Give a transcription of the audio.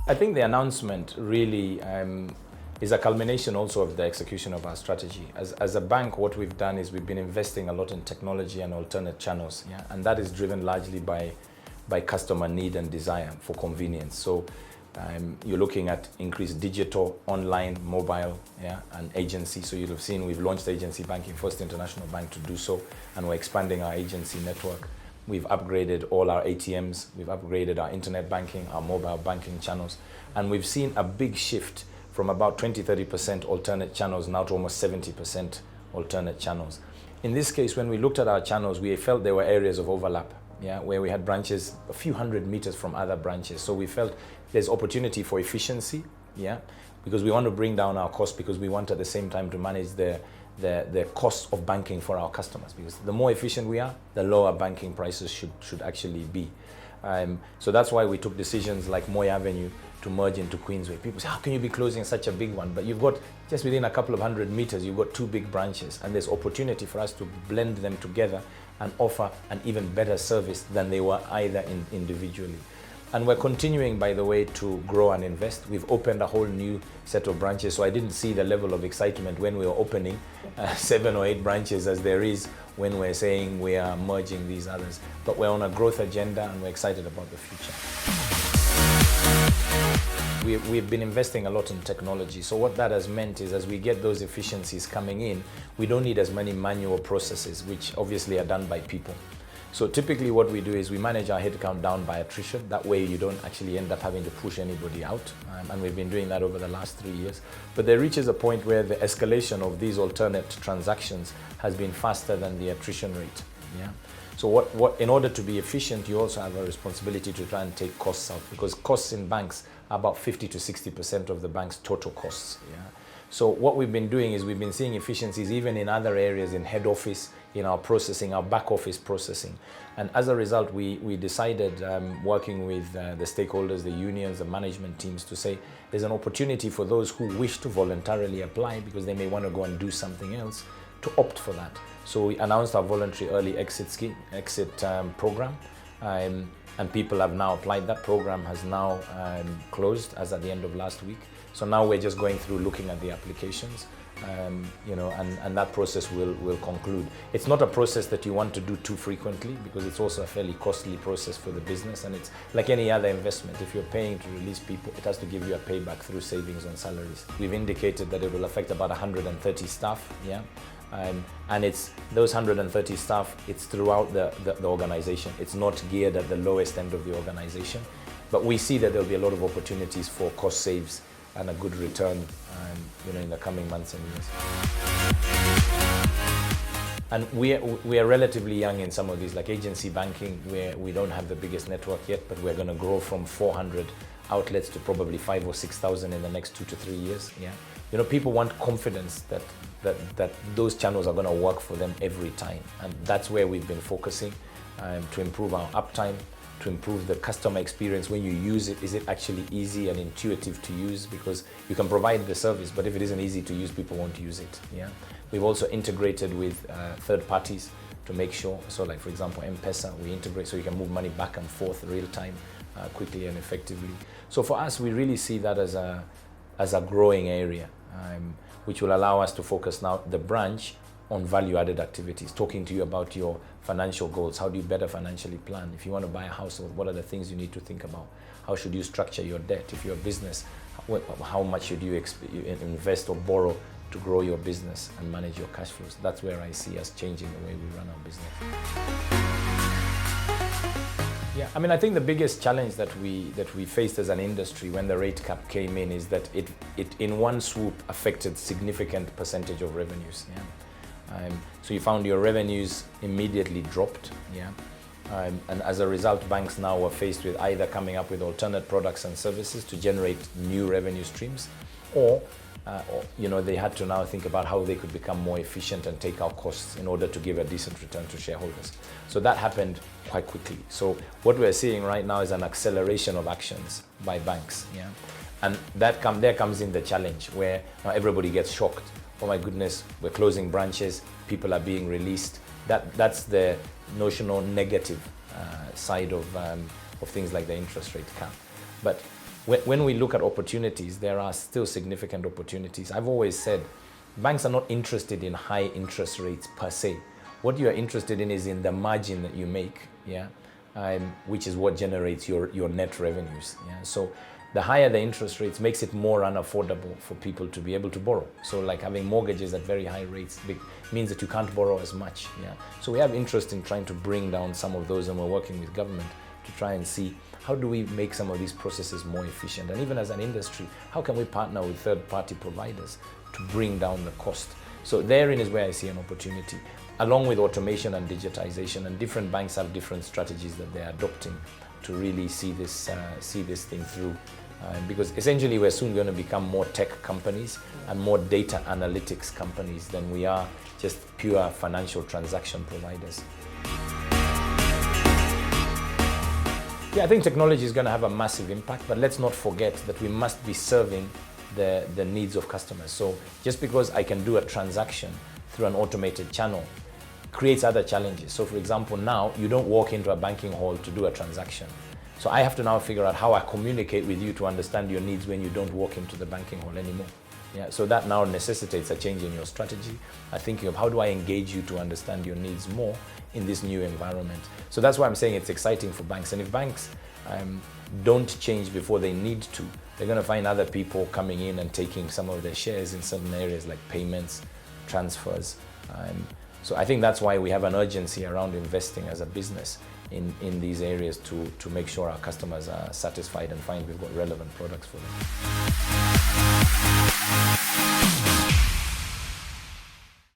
I think the announcement really is a culmination also of the execution of our strategy. As a bank, what we've done is we've been investing a lot in technology and alternate channels, yeah? And that is driven largely by customer need and desire for convenience. So you're looking at increased digital, online, mobile, yeah, and agency. So you'll have seen we've launched agency banking, First International Bank to do so, and we're expanding our agency network. We've upgraded all our ATMs, we've upgraded our internet banking, our mobile banking channels, and we've seen a big shift from about 20-30% alternate channels now to almost 70% alternate channels. In this case, when we looked at our channels, we felt there were areas of overlap, yeah, where we had branches a few hundred meters from other branches. So we felt there's opportunity for efficiency, yeah, because we want to bring down our costs, because we want at the same time to manage the cost of banking for our customers, because the more efficient we are, the lower banking prices should actually be. So that's why we took decisions like Moy Avenue to merge into Queensway. People say, how can you be closing such a big one? But you've got, just within a couple of hundred meters, you've got two big branches, and there's opportunity for us to blend them together and offer an even better service than they were either individually. And we're continuing, by the way, to grow and invest. We've opened a whole new set of branches, so I didn't see the level of excitement when we were opening 7 or 8 branches as there is when we're saying we are merging these others. But we're on a growth agenda and we're excited about the future. We've been investing a lot in technology. So what that has meant is as we get those efficiencies coming in, we don't need as many manual processes, which obviously are done by people. So typically what we do is we manage our headcount down by attrition. That way you don't actually end up having to push anybody out. And we've been doing that over the last 3 years. But there reaches a point where the escalation of these alternate transactions has been faster than the attrition rate. Yeah. So in order to be efficient, you also have a responsibility to try and take costs out, because costs in banks are about 50 to 60% of the bank's total costs. Yeah. So what we've been doing is we've been seeing efficiencies even in other areas, in head office, in our processing, our back office processing. And as a result, we decided, working with the stakeholders, the unions, the management teams, to say there's an opportunity for those who wish to voluntarily apply because they may want to go and do something else, to opt for that. So we announced our voluntary early exit program, and people have now applied. That program has now closed as at the end of last week. So now we're just going through looking at the applications, and that process will conclude. It's not a process that you want to do too frequently, because it's also a fairly costly process for the business, and it's like any other investment. If you're paying to release people, it has to give you a payback through savings on salaries. We've indicated that it will affect about 130 staff, yeah. And it's those 130 staff, it's throughout the organization. It's not geared at the lowest end of the organization, but we see that there'll be a lot of opportunities for cost saves and a good return in the coming months and years. And we are relatively young in some of these, like agency banking, where we don't have the biggest network yet, but we're going to grow from 400 outlets to probably 5,000 or 6,000 in the next 2 to 3 years. Yeah, people want confidence that those channels are going to work for them every time, and that's where we've been focusing to improve our uptime, to improve the customer experience when you use it. Is it actually easy and intuitive to use? Because you can provide the service, but if it isn't easy to use, people won't use it. Yeah, we've also integrated with third parties to make sure. So, like for example, M-Pesa, we integrate so you can move money back and forth real time, quickly and effectively. So for us, we really see that as a growing area, which will allow us to focus now the branch on value-added activities, talking to you about your financial goals. How do you better financially plan? If you want to buy a house, what are the things you need to think about? How should you structure your debt? If you're a business, how much should you invest or borrow to grow your business and manage your cash flows? That's where I see us changing the way we run our business. Yeah, I think the biggest challenge that we faced as an industry when the rate cap came in is that it in one swoop affected significant percentage of revenues. Yeah. So you found your revenues immediately dropped, yeah, and as a result, banks now were faced with either coming up with alternate products and services to generate new revenue streams, or they had to now think about how they could become more efficient and take out costs in order to give a decent return to shareholders. So that happened quite quickly. So what we're seeing right now is an acceleration of actions by banks, yeah, and there comes in the challenge where now everybody gets shocked. Oh my goodness, we're closing branches, people are being released. That's the notional negative side of things like the interest rate cap. But when we look at opportunities, there are still significant opportunities. I've always said banks are not interested in high interest rates per se. What you are interested in is in the margin that you make, yeah, which is what generates your net revenues. Yeah? So the higher the interest rates makes it more unaffordable for people to be able to borrow. So like having mortgages at very high rates means that you can't borrow as much. Yeah? So we have interest in trying to bring down some of those, and we're working with government to try and see how do we make some of these processes more efficient. And even as an industry, how can we partner with third-party providers to bring down the cost? So therein is where I see an opportunity, along with automation and digitization. And different banks have different strategies that they're adopting to really see this thing through. Because essentially we're soon going to become more tech companies and more data analytics companies than we are just pure financial transaction providers. Yeah, I think technology is going to have a massive impact, but let's not forget that we must be serving the needs of customers. So just because I can do a transaction through an automated channel creates other challenges. So for example, now you don't walk into a banking hall to do a transaction. So I have to now figure out how I communicate with you to understand your needs when you don't walk into the banking hall anymore. Yeah, so that now necessitates a change in your strategy, thinking of how do I engage you to understand your needs more in this new environment. So that's why I'm saying it's exciting for banks. And if banks don't change before they need to, they're going to find other people coming in and taking some of their shares in certain areas like payments, transfers. So I think that's why we have an urgency around investing as a business in these areas to make sure our customers are satisfied and find we've got relevant products for them.